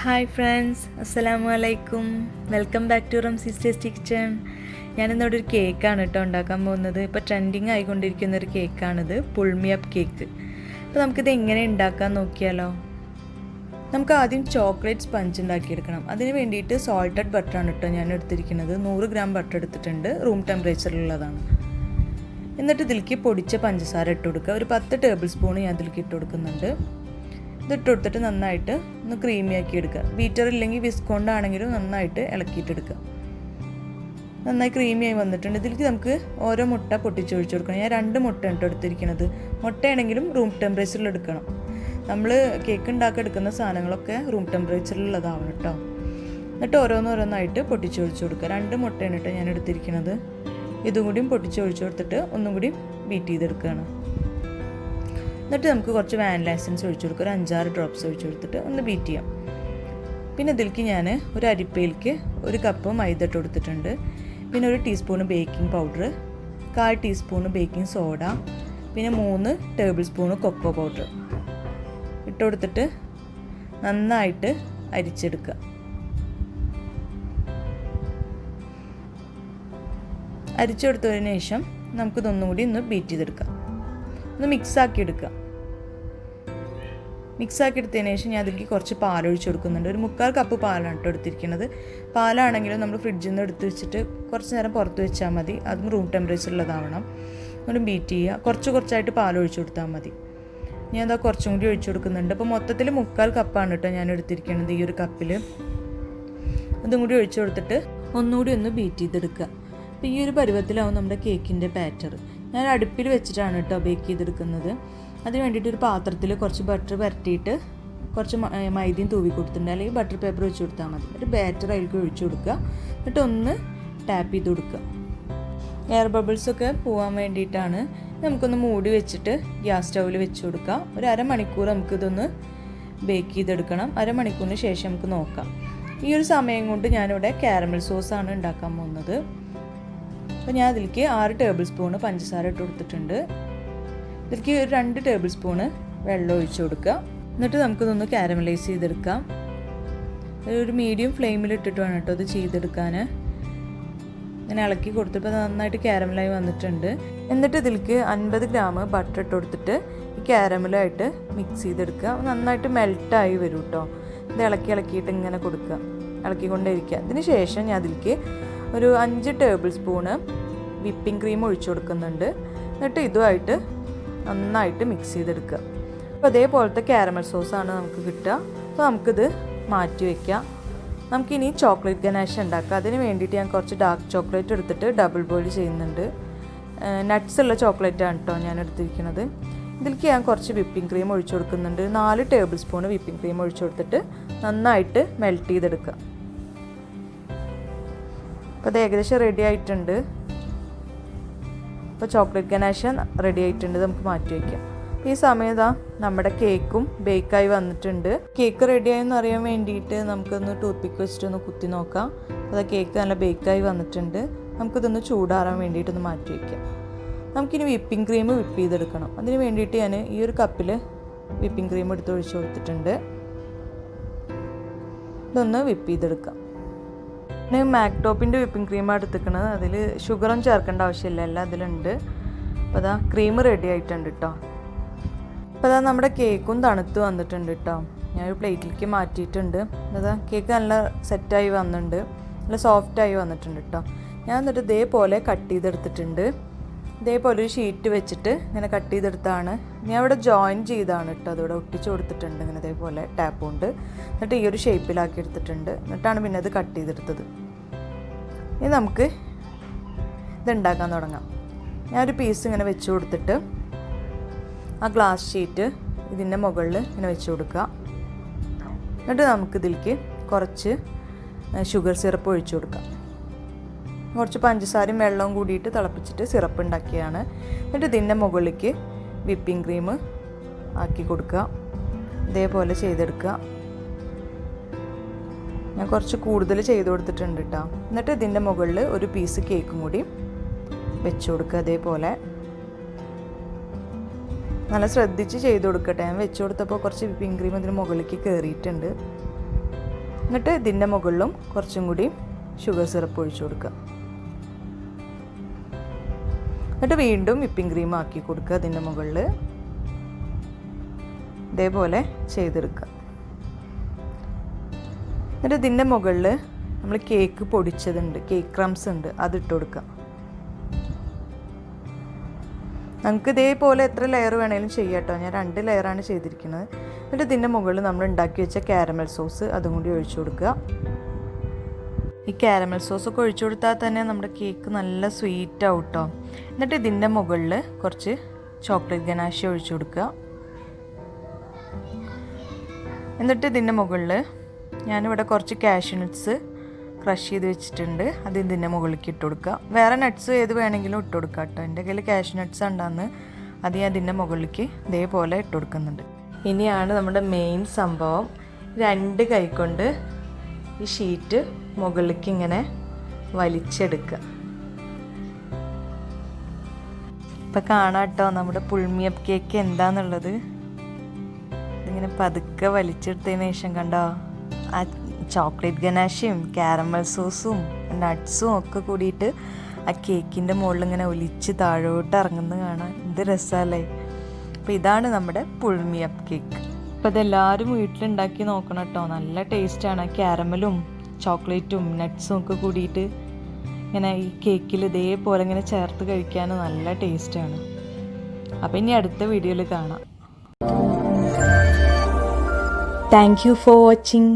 Hi friends, അസ്സലാമു അലൈക്കും. Welcome back to Ramsees tasty kitchen. ഞാനിന്നോടെ ഒരു കേക്കാണ് കേട്ടോ ഉണ്ടാക്കാൻ പോകുന്നത്. ഇപ്പോൾ ട്രെൻഡിങ് ആയിക്കൊണ്ടിരിക്കുന്ന ഒരു കേക്കാണിത്, പുൾമിയപ്പ് കേക്ക്. അപ്പോൾ നമുക്കിത് എങ്ങനെ ഉണ്ടാക്കാൻ നോക്കിയാലോ. നമുക്ക് ആദ്യം ചോക്ലേറ്റ് സ്പഞ്ച് ഉണ്ടാക്കിയെടുക്കണം. അതിന് വേണ്ടിയിട്ട് സോൾട്ടഡ് ബട്ടറാണ് കേട്ടോ ഞാൻ എടുത്തിരിക്കുന്നത്. 100 ഗ്രാം ബട്ടർ എടുത്തിട്ടുണ്ട്, റൂം ടെമ്പറേച്ചറിലുള്ളതാണ്. എന്നിട്ട് ഇതിലേക്ക് പൊടിച്ച പഞ്ചസാര ഇട്ട് കൊടുക്കുക. ഒരു 10 ടേബിൾ സ്പൂൺ ഞാൻ ഇതിലേക്ക് ഇട്ട് കൊടുക്കുന്നുണ്ട്. ഇതിട്ട് കൊടുത്തിട്ട് നന്നായിട്ട് ഒന്ന് ക്രീമി ആക്കി എടുക്കുക. ബീറ്റർ ഇല്ലെങ്കിൽ വിസ്ക് കൊണ്ടാണെങ്കിലും നന്നായിട്ട് ഇളക്കിയിട്ടെടുക്കുക. നന്നായി ക്രീമിയായി വന്നിട്ടുണ്ട്. ഇതിലേക്ക് നമുക്ക് ഓരോ മുട്ട പൊട്ടിച്ചൊഴിച്ച് കൊടുക്കണം. ഞാൻ 2 മുട്ട കേട്ടോ എടുത്തിരിക്കുന്നത്. മുട്ടയാണെങ്കിലും റൂം ടെമ്പറേച്ചറിൽ എടുക്കണം. നമ്മൾ കേക്ക് ഉണ്ടാക്കി എടുക്കുന്ന സാധനങ്ങളൊക്കെ റൂം ടെമ്പറേച്ചറിലുള്ളതാവണം കേട്ടോ. എന്നിട്ട് ഓരോന്നോരോന്നായിട്ട് പൊട്ടിച്ചൊഴിച്ച് കൊടുക്കുക. 2 മുട്ടയാണ് കേട്ടോ ഞാൻ എടുത്തിരിക്കുന്നത്. ഇതും കൂടിയും പൊട്ടിച്ചൊഴിച്ച് കൊടുത്തിട്ട് ഒന്നും കൂടി ബീറ്റ് ചെയ്തെടുക്കുകയാണ്. എന്നിട്ട് നമുക്ക് കുറച്ച് വാനില എസൻസ് ഒഴിച്ച് കൊടുക്കുക. ഒരു 5-6 ഡ്രോപ്സ് ഒഴിച്ച് കൊടുത്തിട്ട് ഒന്ന് ബീറ്റ് ചെയ്യാം. പിന്നെ ഇതിലേക്ക് ഞാൻ ഒരു അരിപ്പയിലേക്ക് 1 കപ്പ് മൈദ ഇട്ട് കൊടുത്തിട്ടുണ്ട്. പിന്നെ 1 teaspoon baking powder, 1/4 teaspoon baking soda, പിന്നെ 3 ടേബിൾ സ്പൂണ് കൊക്കോ പൗഡർ ഇട്ട് കൊടുത്തിട്ട് നന്നായിട്ട് അരിച്ചെടുക്കുക. അരിച്ചെടുത്തതിന് ശേഷം നമുക്കിതൊന്നും കൂടി ഒന്ന് ബീറ്റ് ചെയ്തെടുക്കാം. ഒന്ന് മിക്സാക്കി എടുക്കുക. മിക്സാക്കി എടുത്തതിന് ശേഷം ഞാൻ അതിലേക്ക് കുറച്ച് പാലൊഴിച്ച് കൊടുക്കുന്നുണ്ട്. ഒരു 3/4 കപ്പ് പാലാണ് കേട്ടോ എടുത്തിരിക്കുന്നത്. പാലാണെങ്കിലും നമ്മൾ ഫ്രിഡ്ജിൽ നിന്ന് എടുത്ത് വെച്ചിട്ട് കുറച്ച് നേരം പുറത്ത് വെച്ചാൽ മതി. അതും റൂം ടെമ്പറേച്ചറിലുള്ളതാവണം. ഒന്ന് ബീറ്റ് ചെയ്യുക. കുറച്ചായിട്ട് പാലൊഴിച്ച് കൊടുത്താൽ മതി. ഞാൻ അതാ കുറച്ചും കൂടി ഒഴിച്ച് കൊടുക്കുന്നുണ്ട്. അപ്പോൾ മൊത്തത്തിൽ 3/4 കപ്പാണ് കേട്ടോ ഞാൻ എടുത്തിരിക്കുന്നത് ഈ ഒരു കപ്പിൽ. അതും കൂടി ഒഴിച്ച് കൊടുത്തിട്ട് ഒന്നുകൂടി ഒന്ന് ബീറ്റ് ചെയ്തെടുക്കുക. അപ്പോൾ ഈ ഒരു പരുവത്തിലാവും നമ്മുടെ കേക്കിൻ്റെ ബാറ്റർ. ഞാൻ അടുപ്പിൽ വെച്ചിട്ടാണ് കേട്ടോ ബേക്ക് ചെയ്തെടുക്കുന്നത്. അതിന് വേണ്ടിയിട്ട് ഒരു പാത്രത്തിൽ കുറച്ച് ബട്ടർ പരട്ടിയിട്ട് കുറച്ച് മൈദയും തൂവി കൊടുത്തിട്ടുണ്ട്. അല്ലെങ്കിൽ ബട്ടർ പേപ്പർ വെച്ച് കൊടുത്താൽ മതി. ഒരു ബാറ്റർ അതിലേക്ക് ഒഴിച്ച് കൊടുക്കുക. എന്നിട്ട് ഒന്ന് ടാപ്പ് ചെയ്ത് കൊടുക്കുക. എയർ ബബിൾസൊക്കെ പോകാൻ വേണ്ടിയിട്ടാണ്. നമുക്കൊന്ന് മൂടി വെച്ചിട്ട് ഗ്യാസ് സ്റ്റൗവിൽ വെച്ച് കൊടുക്കുക. ഒരു അരമണിക്കൂർ നമുക്കിതൊന്ന് ബേക്ക് ചെയ്തെടുക്കണം. അരമണിക്കൂറിന് ശേഷം നമുക്ക് നോക്കാം. ഈ ഒരു സമയം കൊണ്ട് ഞാനിവിടെ കാരമൽ സോസാണ് ഉണ്ടാക്കാൻ പോകുന്നത്. അപ്പോൾ ഞാൻ അതിലേക്ക് 6 ടേബിൾ സ്പൂണ് പഞ്ചസാര ഇട്ട് കൊടുത്തിട്ടുണ്ട്. ഇതിലേക്ക് ഒരു 2 ടേബിൾ സ്പൂണ് വെള്ളം ഒഴിച്ച് കൊടുക്കുക. എന്നിട്ട് നമുക്കിതൊന്ന് കാരമലൈസ് ചെയ്തെടുക്കാം. ഒരു മീഡിയം ഫ്ലെയിമിൽ ഇട്ടിട്ട് വേണം കേട്ടോ ഇത് ചെയ്തെടുക്കാൻ. ഇങ്ങനെ ഇളക്കി കൊടുത്തപ്പോൾ നന്നായിട്ട് കാരമലായി വന്നിട്ടുണ്ട്. എന്നിട്ട് ഇതിലേക്ക് 50 ഗ്രാം ബട്ടർ ഇട്ട് കൊടുത്തിട്ട് ഈ കാരമലായിട്ട് മിക്സ് ചെയ്തെടുക്കുക. നന്നായിട്ട് മെൽട്ടായി വരും കേട്ടോ. ഇത് ഇളക്കിയിട്ട് ഇങ്ങനെ കൊടുക്കുക, ഇളക്കിക്കൊണ്ടേയിരിക്കുക. അതിന് ശേഷം ഞാൻ അതിലേക്ക് ഒരു 5 ടേബിൾ സ്പൂണ് വിപ്പിംഗ് ക്രീം ഒഴിച്ചു കൊടുക്കുന്നുണ്ട്. എന്നിട്ട് ഇതുമായിട്ട് നന്നായിട്ട് മിക്സ് ചെയ്തെടുക്കുക. അപ്പോൾ അതേപോലത്തെ കാരമൽ സോസാണ് നമുക്ക് കിട്ടുക. അപ്പോൾ നമുക്കിത് മാറ്റി വയ്ക്കാം. നമുക്കിനി ചോക്ലേറ്റ് ഗനാഷ് ഉണ്ടാക്കാം. അതിന് വേണ്ടിയിട്ട് ഞാൻ കുറച്ച് ഡാർക്ക് ചോക്ലേറ്റ് എടുത്തിട്ട് ഡബിൾ ബോയിൽ ചെയ്യുന്നുണ്ട്. നട്ട്സ് ഉള്ള ചോക്ലേറ്റാണ് കേട്ടോ ഞാൻ എടുത്തിരിക്കുന്നത്. ഇതിലേക്ക് ഞാൻ കുറച്ച് വിപ്പിംഗ് ക്രീം ഒഴിച്ചു കൊടുക്കുന്നുണ്ട്. 4 ടേബിൾ സ്പൂണ് വിപ്പിംഗ് ക്രീം ഒഴിച്ചു കൊടുത്തിട്ട് നന്നായിട്ട് മെൽറ്റ് ചെയ്തെടുക്കുക. അപ്പോൾ അത് ഏകദേശം റെഡി ആയിട്ടുണ്ട്. ഇപ്പോൾ ചോക്ലേറ്റ് ഗനാഷ് റെഡി ആയിട്ടുണ്ട്. നമുക്ക് മാറ്റി വയ്ക്കാം. ഈ സമയത്ത് നമ്മുടെ കേക്കും ബേക്കായി വന്നിട്ടുണ്ട്. കേക്ക് റെഡിയായെന്ന് അറിയാൻ വേണ്ടിയിട്ട് നമുക്കൊന്ന് ടൂത്ത് പിക്ക് വെച്ചിട്ടൊന്ന് കുത്തി നോക്കാം. അത് കേക്ക് നല്ല ബേക്കായി വന്നിട്ടുണ്ട്. നമുക്കിതൊന്ന് ചൂടാറാൻ വേണ്ടിയിട്ടൊന്ന് മാറ്റി വയ്ക്കാം. നമുക്കിനി വിപ്പിംഗ് ക്രീം വിപ്പ് ചെയ്തെടുക്കണം. അതിന് വേണ്ടിയിട്ട് ഞാൻ ഈ ഒരു കപ്പിൽ വിപ്പിംഗ് ക്രീം എടുത്ത് ഒഴിച്ച് കൊടുത്തിട്ടുണ്ട്. ഇതൊന്ന് വിപ്പ് ചെയ്തെടുക്കാം. ഞാൻ മാക്ടോപ്പിൻ്റെ വിപ്പിംഗ് ക്രീമാണ് എടുത്തിരിക്കുന്നത്. അതിൽ ഷുഗറൊന്നും ചേർക്കേണ്ട ആവശ്യമില്ല, എല്ലാം അതിലുണ്ട്. അപ്പോൾ അതാ ക്രീം റെഡി ആയിട്ടുണ്ട് കേട്ടോ. അപ്പോൾ അതാ നമ്മുടെ കേക്കും തണുത്ത് വന്നിട്ടുണ്ട് കേട്ടോ. ഞാനൊരു പ്ലേറ്റിലേക്ക് മാറ്റിയിട്ടുണ്ട്. അതാ കേക്ക് നല്ല സെറ്റായി വന്നിട്ടുണ്ട്, നല്ല സോഫ്റ്റായി വന്നിട്ടുണ്ട് കേട്ടോ. ഞാൻ എന്നിട്ട് ഇതേപോലെ കട്ട് ചെയ്തെടുത്തിട്ടുണ്ട്. ഇതേപോലെ ഒരു ഷീറ്റ് വെച്ചിട്ട് ഇങ്ങനെ കട്ട് ചെയ്തെടുത്താണ്. ഞാൻ ഇവിടെ ജോയിൻ ചെയ്താണ് കേട്ടോ. അതിവിടെ ഒട്ടിച്ച് കൊടുത്തിട്ടുണ്ട് ഇങ്ങനെ ഇതേപോലെ ടാപ്പ് കൊണ്ട്. എന്നിട്ട് ഈ ഒരു ഷേപ്പിലാക്കി എടുത്തിട്ടുണ്ട്. എന്നിട്ടാണ് പിന്നെ അത് കട്ട് ചെയ്തെടുത്തത്. ഇനി നമുക്ക് ഇതുണ്ടാക്കാൻ തുടങ്ങാം. ഞാനൊരു പീസ് ഇങ്ങനെ വെച്ച് കൊടുത്തിട്ട് ആ ഗ്ലാസ് ഷീറ്റ് ഇതിൻ്റെ മുകളിൽ ഇങ്ങനെ വെച്ച് കൊടുക്കുക. എന്നിട്ട് നമുക്കിതിലേക്ക് കുറച്ച് ഷുഗർ സിറപ്പ് ഒഴിച്ച് കൊടുക്കാം. കുറച്ച് പഞ്ചസാരയും വെള്ളവും കൂടിയിട്ട് തിളപ്പിച്ചിട്ട് സിറപ്പ് ഉണ്ടാക്കിയാണ്. എന്നിട്ട് ഇതിൻ്റെ മുകളിലേക്ക് വിപ്പിംഗ് ക്രീം ആക്കി കൊടുക്കുക. ഇതേപോലെ ചെയ്തെടുക്കുക. ഞാൻ കുറച്ച് കൂടുതൽ ചെയ്ത് കൊടുത്തിട്ടുണ്ട് കേട്ടോ. എന്നിട്ട് ഇതിൻ്റെ മുകളിൽ ഒരു പീസ് കേക്കും കൂടി വെച്ച് കൊടുക്കുക. അതേപോലെ നല്ല ശ്രദ്ധിച്ച് ചെയ്ത് കൊടുക്കട്ടെ. ഞാൻ വെച്ച് കൊടുത്തപ്പോൾ കുറച്ച് വിപ്പിംഗ് ക്രീം ഇതിന് മുകളിലേക്ക് കയറിയിട്ടുണ്ട്. എന്നിട്ട് ഇതിൻ്റെ മുകളിലും കുറച്ചും കൂടി ഷുഗർ സിറപ്പ് ഒഴിച്ചു കൊടുക്കുക. എന്നിട്ട് വീണ്ടും വിപ്പിംഗ് ക്രീം ആക്കി കൊടുക്കുക അതിൻ്റെ മുകളിൽ. ഇതേപോലെ ചെയ്തെടുക്കുക. എന്നിട്ട് ഇതിൻ്റെ മുകളിൽ നമ്മൾ കേക്ക് പൊടിച്ചതുണ്ട്, കേക്ക് ക്രംസ് ഉണ്ട്, അതിട്ട് കൊടുക്കുക. നമുക്ക് ഇതേപോലെ എത്ര ലെയർ വേണേലും ചെയ്യാം കേട്ടോ. ഞാൻ 2 ലെയറാണ് ചെയ്തിരിക്കുന്നത്. എന്നിട്ട് ഇതിൻ്റെ മുകളിൽ നമ്മൾ ഉണ്ടാക്കി വെച്ച കാരമൽ സോസ് അതും കൂടി ഒഴിച്ചു കൊടുക്കുക. ഈ കാരമൽ സോസൊക്കെ ഒഴിച്ചു കൊടുത്താൽ തന്നെ നമ്മുടെ കേക്ക് നല്ല സ്വീറ്റ് ആവും കേട്ടോ. എന്നിട്ട് ഇതിൻ്റെ മുകളിൽ കുറച്ച് ചോക്ലേറ്റ് ഗനാഷ് ഒഴിച്ചു കൊടുക്കുക. എന്നിട്ട് ഇതിൻ്റെ മുകളിൽ ഞാനിവിടെ കുറച്ച് കാഷ്യൂ നട്ട്സ് ക്രഷ് ചെയ്ത് വെച്ചിട്ടുണ്ട്, അത് ഇതിൻ്റെ മുകളിലേക്ക് ഇട്ട് കൊടുക്കുക. വേറെ നട്ട്സ് ഏത് വേണമെങ്കിലും ഇട്ട് കൊടുക്കുക കേട്ടോ. എൻ്റെ കയ്യിൽ കാഷ്യൂ നട്ട്സ് ഉണ്ടാകുന്ന അത് ഞാൻ ഇതിൻ്റെ മുകളിലേക്ക് ഇതേപോലെ ഇട്ട് കൊടുക്കുന്നുണ്ട്. ഇനിയാണ് നമ്മുടെ മെയിൻ സംഭവം. 2 കൈ കൊണ്ട് ഈ ഷീറ്റ് മുകളിലേക്ക് ഇങ്ങനെ വലിച്ചെടുക്കുക. ഇപ്പം കാണാം കേട്ടോ നമ്മുടെ പുൾമിയപ്പ് കേക്ക് എന്താണെന്നുള്ളത്. ഇതിങ്ങനെ പതുക്കെ വലിച്ചെടുത്തതിന് ശേഷം കണ്ടോ ആ ചോക്ലേറ്റ് ഗനാഷയും കാരമൽ സോസും നട്ട്സും ഒക്കെ കൂടിയിട്ട് ആ കേക്കിൻ്റെ മുകളിൽ ഇങ്ങനെ ഒലിച്ച് താഴോട്ട് ഇറങ്ങുന്നത് കാണാൻ എന്ത് രസമല്ലേ. അപ്പോൾ ഇതാണ് നമ്മുടെ പുൾമിയപ്പ് കേക്ക്. അപ്പോൾ ഇതെല്ലാവരും വീട്ടിലുണ്ടാക്കി നോക്കണം കേട്ടോ. നല്ല ടേസ്റ്റാണ്. കാരമലും ചോക്ലേറ്റും നട്ട്സും ഒക്കെ കൂടിയിട്ട് ഇങ്ങനെ ഈ കേക്കിൽ ഇതേപോലെ ഇങ്ങനെ ചേർത്ത് കഴിക്കാൻ നല്ല ടേസ്റ്റാണ്. അപ്പോൾ ഇനി അടുത്ത വീഡിയോയിൽ കാണാം. Thank you for watching.